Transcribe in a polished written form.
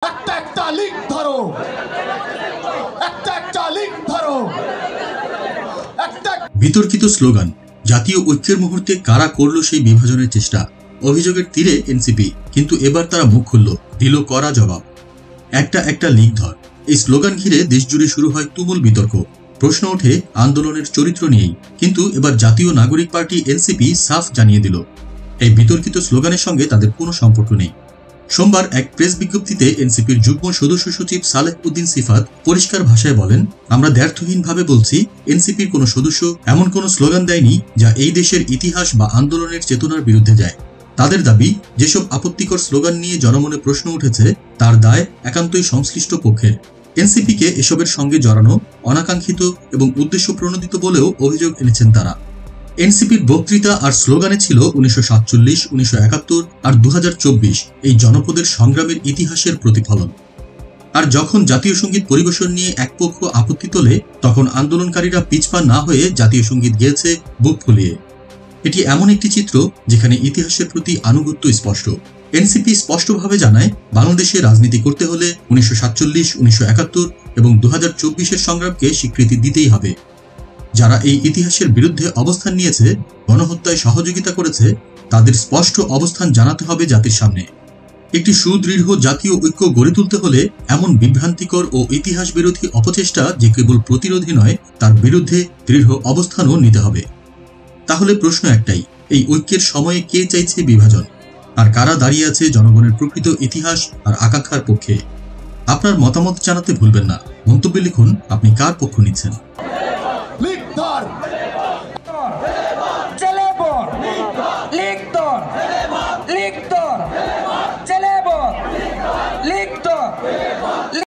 একটা একটা লিঙ্ক ধরো, একটা একটা লিঙ্ক ধরো। বিতর্কিত স্লোগান, জাতীয় ঐক্যের মুহূর্তে কারা করল সেই বিভাজনের চেষ্টা, অভিযোগের তীরে এনসিপি, কিন্তু এবার তারা মুখ খুলল, দিল কড়া জবাব। একটা একটা লিঙ্ক ধর, এই স্লোগান ঘিরে দেশজুড়ে শুরু হয় তুমুল বিতর্ক। প্রশ্ন ওঠে আন্দোলনের চরিত্র নিয়েই, কিন্তু এবার জাতীয় নাগরিক পার্টি এনসিপি সাফ জানিয়ে দিল এই বিতর্কিত স্লোগানের সঙ্গে তাদের কোনো সম্পর্ক নেই। সোমবার এক প্রেস বিজ্ঞপ্তিতে এনসিপির যুগ্ম সদস্য সচিব সালেহ উদ্দিন সিফাত পরিষ্কার ভাষায় বলেন, আমরা দ্ব্যর্থহীনভাবে বলছি, এনসিপির কোনো সদস্য এমন কোনো স্লোগান দেয়নি যা এই দেশের ইতিহাস বা আন্দোলনের চেতনার বিরুদ্ধে যায়। তাদের দাবি, যেসব আপত্তিকর স্লোগান নিয়ে জনমনে প্রশ্ন উঠেছে তার দায় একান্তই সংশ্লিষ্ট পক্ষের। এনসিপিকে এসবের সঙ্গে জড়ানো অনাকাঙ্ক্ষিত এবং উদ্দেশ্য প্রণোদিত বলেও অভিযোগ এনেছেন তারা। এনসিপির বক্তৃতা আর স্লোগানে ছিল 1947, 1971 আর 2024 এই জনপদের সংগ্রামের ইতিহাসের প্রতিফলন। আর যখন জাতীয় সঙ্গীত পরিবেশন নিয়ে এক পক্ষ আপত্তি তোলে, তখন আন্দোলনকারীরা পিছপা না হয়ে জাতীয় সঙ্গীত গেয়েছে বুক ফুলিয়ে। এটি এমন একটি চিত্র যেখানে ইতিহাসের প্রতি আনুগত্য স্পষ্ট। এনসিপি স্পষ্টভাবে জানায়, বাংলাদেশে রাজনীতি করতে হলে 1947, 1971 এবং 2024 সংগ্রামকে স্বীকৃতি দিতেই হবে। যারা এই ইতিহাসের বিরুদ্ধে অবস্থান নিয়েছে, গণহত্যায় সহযোগিতা করেছে, তাদের স্পষ্ট অবস্থান জানাতে হবে জাতির সামনে। একটি সুদৃঢ় জাতীয় ঐক্য গড়ে তুলতে হলে এমন বিভ্রান্তিকর ও ইতিহাস বিরোধী অপচেষ্টা যে কেবল প্রতিরোধী নয়, তার বিরুদ্ধে দৃঢ় অবস্থানও নিতে হবে। তাহলে প্রশ্ন একটাই, এই ঐক্যের সময়ে কে চাইছে বিভাজন, আর কারা দাঁড়িয়ে আছে জনগণের প্রকৃত ইতিহাস আর আকাঙ্ক্ষার পক্ষে? আপনার মতামত জানাতে ভুলবেন না। মন্তব্যে লিখুন আপনি কার পক্ষ নিচ্ছেন।